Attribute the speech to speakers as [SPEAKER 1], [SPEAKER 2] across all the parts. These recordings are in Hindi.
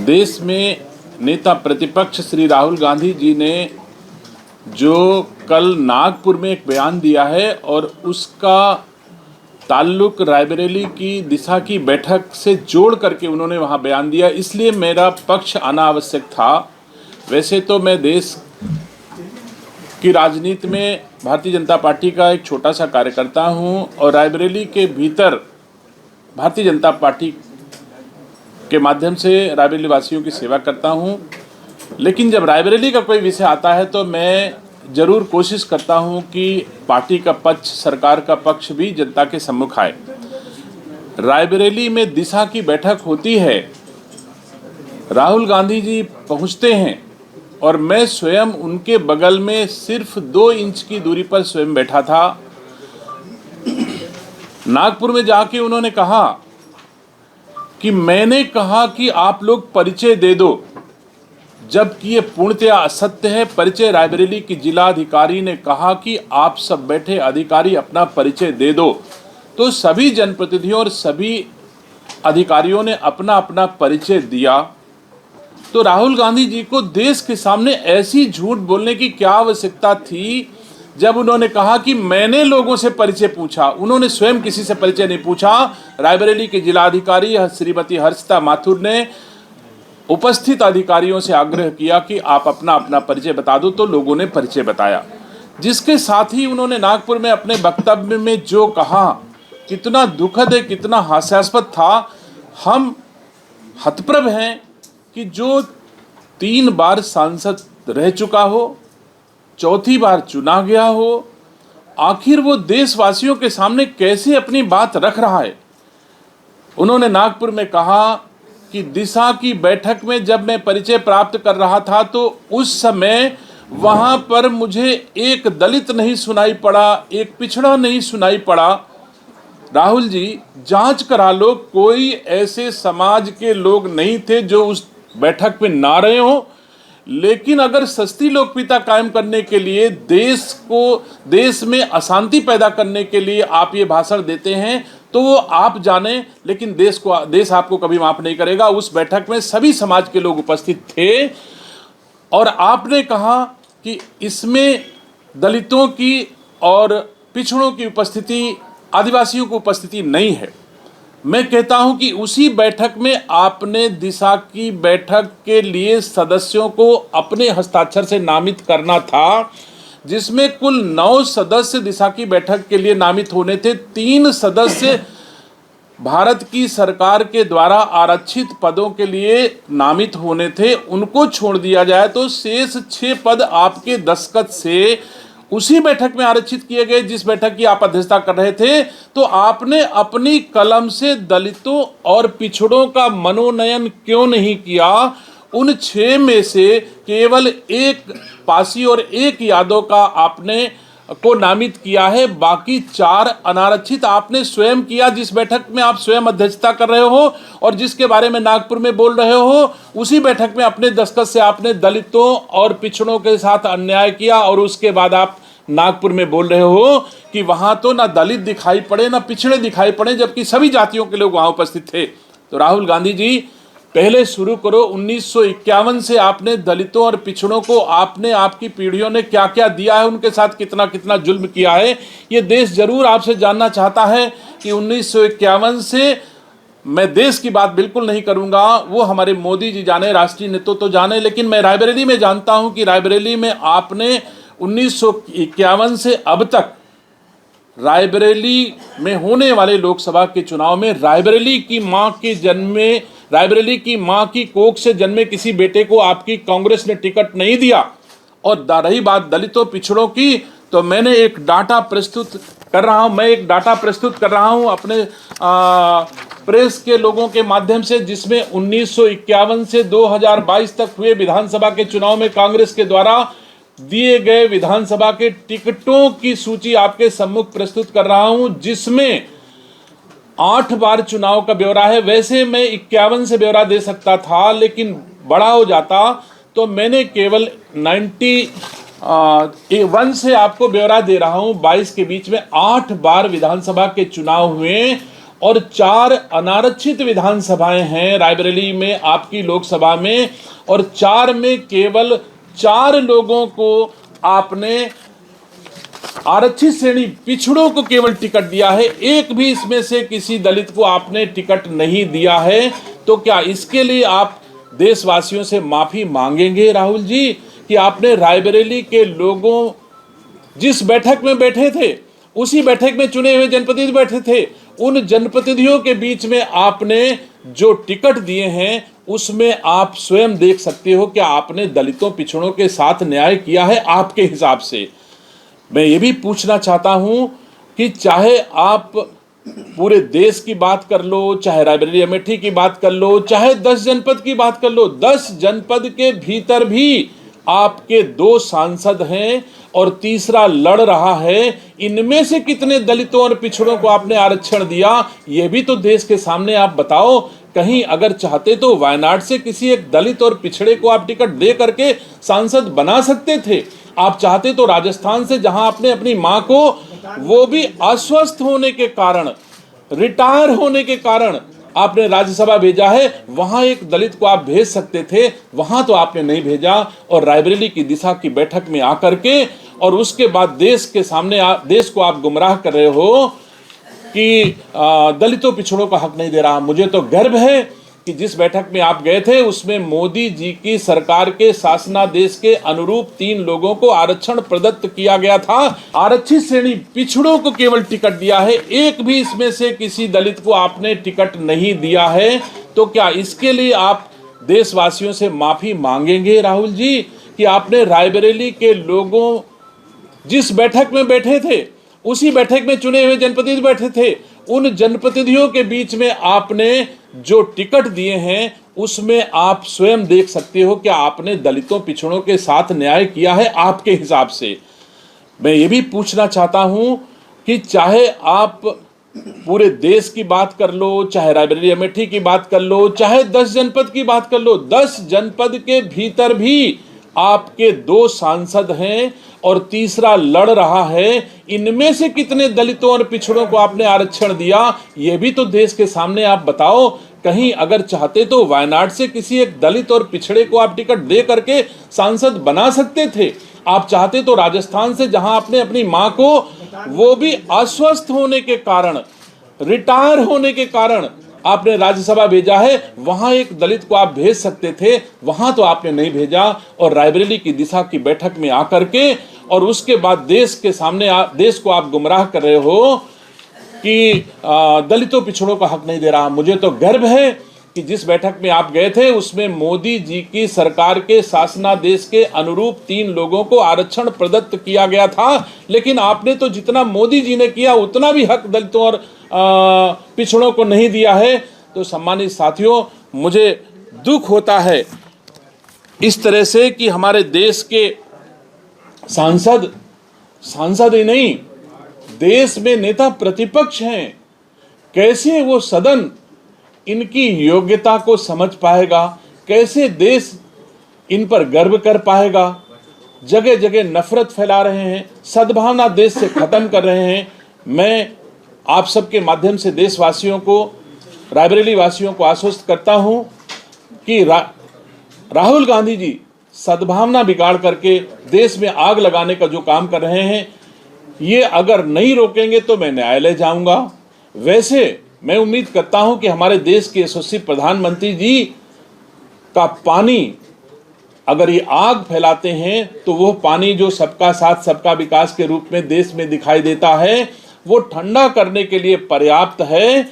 [SPEAKER 1] देश में नेता प्रतिपक्ष श्री राहुल गांधी जी ने जो कल नागपुर में एक बयान दिया है और उसका ताल्लुक रायबरेली की दिशा की बैठक से जोड़ करके उन्होंने वहां बयान दिया, इसलिए मेरा पक्ष आना आवश्यक था। वैसे तो मैं देश की राजनीति में भारतीय जनता पार्टी का एक छोटा सा कार्यकर्ता हूं और रायबरेली के भीतर भारतीय जनता पार्टी के माध्यम से रायबरेली वासियों की सेवा करता हूं। लेकिन जब रायबरेली का कोई विषय आता है तो मैं ज़रूर कोशिश करता हूं कि पार्टी का पक्ष, सरकार का पक्ष भी जनता के सम्मुख आए। रायबरेली में दिशा की बैठक होती है, राहुल गांधी जी पहुंचते हैं और मैं स्वयं उनके बगल में सिर्फ 2 इंच की दूरी पर स्वयं बैठा था। नागपुर में जाके उन्होंने कहा कि मैंने कहा कि आप लोग परिचय दे दो, जबकि ये पूर्णतया असत्य है। परिचय रायबरेली की जिला अधिकारी ने कहा कि आप सब बैठे अधिकारी अपना परिचय दे दो, तो सभी जनप्रतिनिधियों और सभी अधिकारियों ने अपना अपना परिचय दिया। तो राहुल गांधी जी को देश के सामने ऐसी झूठ बोलने की क्या आवश्यकता थी जब उन्होंने कहा कि मैंने लोगों से परिचय पूछा। उन्होंने स्वयं किसी से परिचय नहीं पूछा। रायबरेली के जिलाधिकारी श्रीमती हर्षिता माथुर ने उपस्थित अधिकारियों से आग्रह किया कि आप अपना अपना परिचय बता दो, तो लोगों ने परिचय बताया। जिसके साथ ही उन्होंने नागपुर में अपने वक्तव्य में जो कहा कितना दुखद है, कितना हास्यास्पद था। हम हतप्रभ हैं कि जो 3 बार सांसद रह चुका हो, 4थी बार चुना गया हो, आखिर वो देशवासियों के सामने कैसे अपनी बात रख रहा है। उन्होंने नागपुर में कहा कि दिशा की बैठक में जब मैं परिचय प्राप्त कर रहा था तो उस समय वहां पर मुझे एक दलित नहीं सुनाई पड़ा, एक पिछड़ा नहीं सुनाई पड़ा। राहुल जी, जांच करा लो, कोई ऐसे समाज के लोग नहीं थे जो उस बैठक में ना रहे हो। लेकिन अगर सस्ती लोकप्रियता कायम करने के लिए, देश में अशांति पैदा करने के लिए आप ये भाषण देते हैं तो वो आप जाने, लेकिन देश आपको कभी माफ नहीं करेगा। उस बैठक में सभी समाज के लोग उपस्थित थे और आपने कहा कि इसमें दलितों की और पिछड़ों की उपस्थिति, आदिवासियों की उपस्थिति नहीं है। मैं कहता हूं कि उसी बैठक में आपने दिशा की बैठक के लिए सदस्यों को अपने हस्ताक्षर से नामित करना था, जिसमें कुल 9 सदस्य दिशा की बैठक के लिए नामित होने थे। 3 सदस्य भारत की सरकार के द्वारा आरक्षित पदों के लिए नामित होने थे, उनको छोड़ दिया जाए तो शेष 6 पद आपके दस्तखत से उसी बैठक में आरक्षित किए गए जिस बैठक की आप अध्यक्षता कर रहे थे। तो आपने अपनी कलम से दलितों और पिछड़ों का मनोनयन क्यों नहीं किया? उन 6 में से केवल 1 पासी और 1 यादव का आपने को नामित किया है, बाकी 4 अनारक्षित आपने स्वयं किया। जिस बैठक में आप स्वयं अध्यक्षता कर रहे हो और जिसके बारे में नागपुर में बोल रहे हो, उसी बैठक में अपने दस्तखत से आपने दलितों और पिछड़ों के साथ अन्याय किया और उसके बाद आप नागपुर में बोल रहे हो कि वहां तो ना दलित दिखाई पड़े ना पिछड़े दिखाई पड़े, जबकि सभी जातियों के लोग वहां उपस्थित थे। तो राहुल गांधी जी, पहले शुरू करो। 1951 से आपने दलितों और पिछड़ों को, आपने, आपकी पीढ़ियों ने क्या क्या दिया है, उनके साथ कितना कितना जुल्म किया है, ये देश जरूर आपसे जानना चाहता है। कि 1951 से मैं देश की बात बिल्कुल नहीं करूंगा, वो हमारे मोदी जी जाने, राष्ट्रीय नेतृत्व तो जाने, लेकिन मैं रायबरेली में जानता हूं कि रायबरेली में आपने 1951 से अब तक रायबरेली में होने वाले लोकसभा के चुनाव में रायबरेली की मां की कोख से जन्मे किसी बेटे को आपकी कांग्रेस ने टिकट नहीं दिया। और रही बात दलितों पिछड़ों की, तो मैंने एक डाटा प्रस्तुत कर रहा हूं अपने प्रेस के लोगों के माध्यम से, जिसमें 1951 से 2022 तक हुए विधानसभा के चुनाव में कांग्रेस के द्वारा दिए गए विधानसभा के टिकटों की सूची आपके सम्मुख प्रस्तुत कर रहा हूं, जिसमें 8 बार चुनाव का ब्यौरा है। वैसे मैं 51 से ब्यौरा दे सकता था, लेकिन बड़ा हो जाता, तो मैंने केवल 91 से आपको ब्यौरा दे रहा हूं। 22 के बीच में 8 बार विधानसभा के चुनाव हुए और 4 अनारक्षित विधानसभाएं हैं रायबरेली में, आपकी लोकसभा में, और 4 में केवल 4 लोगों को आपने आरक्षित श्रेणी पिछड़ों को केवल टिकट दिया है। एक भी इसमें से किसी दलित को आपने टिकट नहीं दिया है। तो क्या इसके लिए आप देशवासियों से माफी मांगेंगे राहुल जी, कि आपने रायबरेली के लोगों, जिस बैठक में बैठे थे उसी बैठक में चुने हुए जनप्रतिनिधि बैठे थे, उन जनप्रतिनिधियों के बीच में आपने जो टिकट दिए हैं उसमें आप स्वयं देख सकते हो कि आपने दलितों पिछड़ों के साथ न्याय किया है आपके हिसाब से। मैं ये भी पूछना चाहता हूं कि चाहे आप पूरे देश की बात कर लो, चाहे रायबरेली अमेठी की बात कर लो, चाहे 10 जनपद की बात कर लो, 10 जनपद के भीतर भी आपके 2 सांसद हैं और तीसरा लड़ रहा है। इनमें से कितने दलितों और पिछड़ों को आपने आरक्षण दिया, ये भी तो देश के सामने आप बताओ। कहीं अगर चाहते तो वायनाड से किसी एक दलित और पिछड़े को आप टिकट दे करके सांसद बना सकते थे। आप चाहते तो राजस्थान से, जहां आपने अपनी मां को, वो भी अस्वस्थ होने के कारण, रिटायर होने के कारण आपने राज्यसभा भेजा है, वहां एक दलित को आप भेज सकते थे, वहां तो आपने नहीं भेजा। और रायबरेली की दिशा की बैठक में आकर के और उसके बाद देश के सामने देश को आप गुमराह कर रहे हो कि दलितों पिछड़ों का हक नहीं दे रहा। मुझे तो गर्व है कि जिस बैठक में आप गए थे उसमें मोदी जी की सरकार के शासनादेश के अनुरूप 3 लोगों को आरक्षण प्रदत्त किया गया था। आरक्षित श्रेणी पिछड़ों को केवल टिकट दिया है। एक भी इसमें से किसी दलित को आपने टिकट नहीं दिया है। तो क्या इसके लिए आप देशवासियों से माफी मांगेंगे राहुल जी, कि आपने रायबरेली के लोगों, जिस बैठक में बैठे थे उसी बैठक में चुने हुए जनप्रतिनिधि बैठे थे, उन जनप्रतिनिधियों के बीच में आपने जो टिकट दिए हैं उसमें आप स्वयं देख सकते हो कि आपने दलितों पिछड़ों के साथ न्याय किया है आपके हिसाब से। मैं ये भी पूछना चाहता हूं कि चाहे आप पूरे देश की बात कर लो, चाहे रायबरेली अमेठी की बात कर लो, चाहे 10 जनपद की बात कर लो, 10 जनपद के भीतर भी आपके 2 सांसद हैं और तीसरा लड़ रहा है। इनमें से कितने दलितों और पिछड़ों को आपने आरक्षण दिया, ये भी तो देश के सामने आप बताओ। कहीं अगर चाहते तो वायनाड से किसी एक दलित और पिछड़े को आप टिकट दे करके सांसद बना सकते थे। आप चाहते तो राजस्थान से, जहां आपने अपनी मां को, वो भी अस्वस्थ होने के कारण, रिटायर होने के कारण आपने राज्यसभा भेजा है, वहां एक दलित को आप भेज सकते थे, वहां तो आपने नहीं भेजा। और रायबरेली की दिशा की बैठक में आकर के और उसके बाद देश के सामने देश को आप गुमराह कर रहे हो कि दलितों पिछड़ों का हक नहीं दे रहा। मुझे तो गर्व है कि जिस बैठक में आप गए थे उसमें मोदी जी की सरकार के शासनादेश के अनुरूप 3 लोगों को आरक्षण प्रदत्त किया गया था। लेकिन आपने तो जितना मोदी जी ने किया उतना भी हक दलितों और पिछड़ों को नहीं दिया है। तो सम्मानित साथियों, मुझे दुख होता है इस तरह से कि हमारे देश के सांसद ही नहीं, देश में नेता प्रतिपक्ष हैं, कैसे वो सदन इनकी योग्यता को समझ पाएगा, कैसे देश इन पर गर्व कर पाएगा। जगह जगह नफरत फैला रहे हैं, सद्भावना देश से खत्म कर रहे हैं। मैं आप सबके माध्यम से देशवासियों को, रायबरेली वासियों को आश्वस्त करता हूं कि राहुल गांधी जी सद्भावना बिगाड़ करके देश में आग लगाने का जो काम कर रहे हैं, ये अगर नहीं रोकेंगे तो मैं न्यायालय जाऊंगा। वैसे मैं उम्मीद करता हूं कि हमारे देश के यशस्वी प्रधानमंत्री जी का पानी, अगर ये आग फैलाते हैं तो वो पानी जो सबका साथ सबका विकास के रूप में देश में दिखाई देता है, वो ठंडा करने के लिए पर्याप्त है।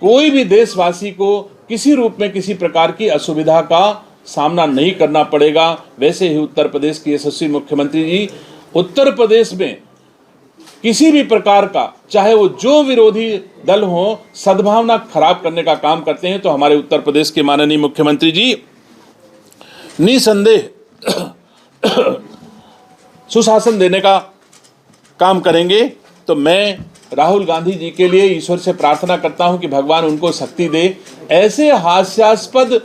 [SPEAKER 1] कोई भी देशवासी को किसी रूप में किसी प्रकार की असुविधा का सामना नहीं करना पड़ेगा। वैसे ही उत्तर प्रदेश के यशस्वी मुख्यमंत्री जी उत्तर प्रदेश में किसी भी प्रकार का, चाहे वो जो विरोधी दल हो, सद्भावना खराब करने का काम करते हैं, तो हमारे उत्तर प्रदेश के माननीय मुख्यमंत्री जी निसंदेह सुशासन देने का काम करेंगे। तो मैं राहुल गांधी जी के लिए ईश्वर से प्रार्थना करता हूं कि भगवान उनको शक्ति दे, ऐसे हास्यास्पद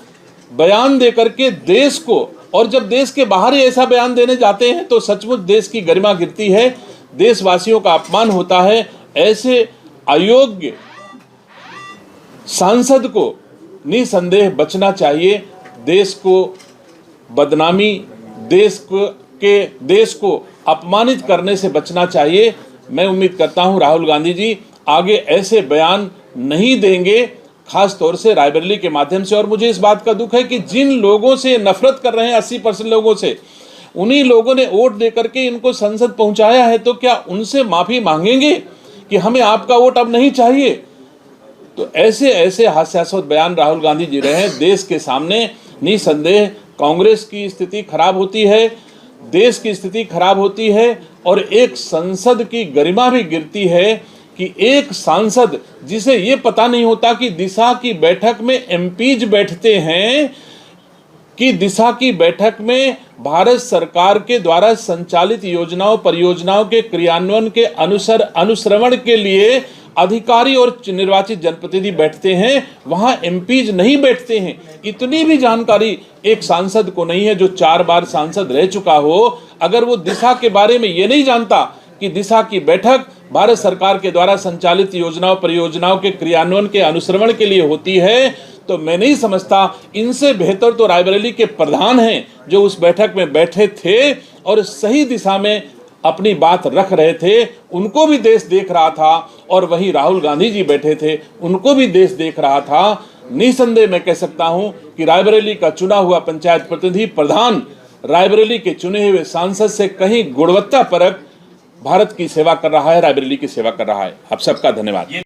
[SPEAKER 1] बयान दे करके देश को, और जब देश के बाहर ही ऐसा बयान देने जाते हैं तो सचमुच देश की गरिमा गिरती है, देशवासियों का अपमान होता है। ऐसे अयोग्य सांसद को निसंदेह बचना चाहिए। देश को बदनामी, देश को अपमानित करने से बचना चाहिए। मैं उम्मीद करता हूं राहुल गांधी जी आगे ऐसे बयान नहीं देंगे, खास तौर से रायबरेली के माध्यम से। और मुझे इस बात का दुख है कि जिन लोगों से नफरत कर रहे हैं 80% लोगों से, उन्हीं लोगों ने वोट देकर के इनको संसद पहुंचाया है, तो क्या उनसे माफी मांगेंगे कि हमें आपका वोट अब नहीं चाहिए? तो ऐसे ऐसे हास्यास्पद बयान राहुल गांधी जी रहे हैं देश के सामने। निसंदेह कांग्रेस की स्थिति खराब होती है, देश की स्थिति खराब होती है और एक संसद की गरिमा भी गिरती है कि एक सांसद जिसे ये पता नहीं होता कि दिशा की बैठक में एमपीज बैठते हैं, कि दिशा की बैठक में भारत सरकार के द्वारा संचालित योजनाओं परियोजनाओं के क्रियान्वयन के अनुश्रवण के लिए अधिकारी और निर्वाचित जनप्रतिनिधि बैठते हैं, वहां एमपीज नहीं बैठते हैं। इतनी भी जानकारी एक सांसद को नहीं है जो 4 बार सांसद रह चुका हो। अगर वो दिशा के बारे में ये नहीं जानता कि दिशा की बैठक भारत सरकार के द्वारा संचालित योजनाओं परियोजनाओं के क्रियान्वयन के अनुश्रवण के लिए होती है, तो मैं नहीं समझता। इनसे बेहतर तो रायबरेली के प्रधान हैं जो उस बैठक में बैठे थे और सही दिशा में अपनी बात रख रहे थे। उनको भी देश देख रहा था और वहीं राहुल गांधी जी बैठे थे, उनको भी देश देख रहा था। निसंदेह मैं कह सकता हूं कि रायबरेली का चुना हुआ पंचायत प्रतिनिधि प्रधान रायबरेली के चुने हुए सांसद से कहीं गुणवत्ता परक भारत की सेवा कर रहा है, रायबरेली की सेवा कर रहा है। आप सबका धन्यवाद।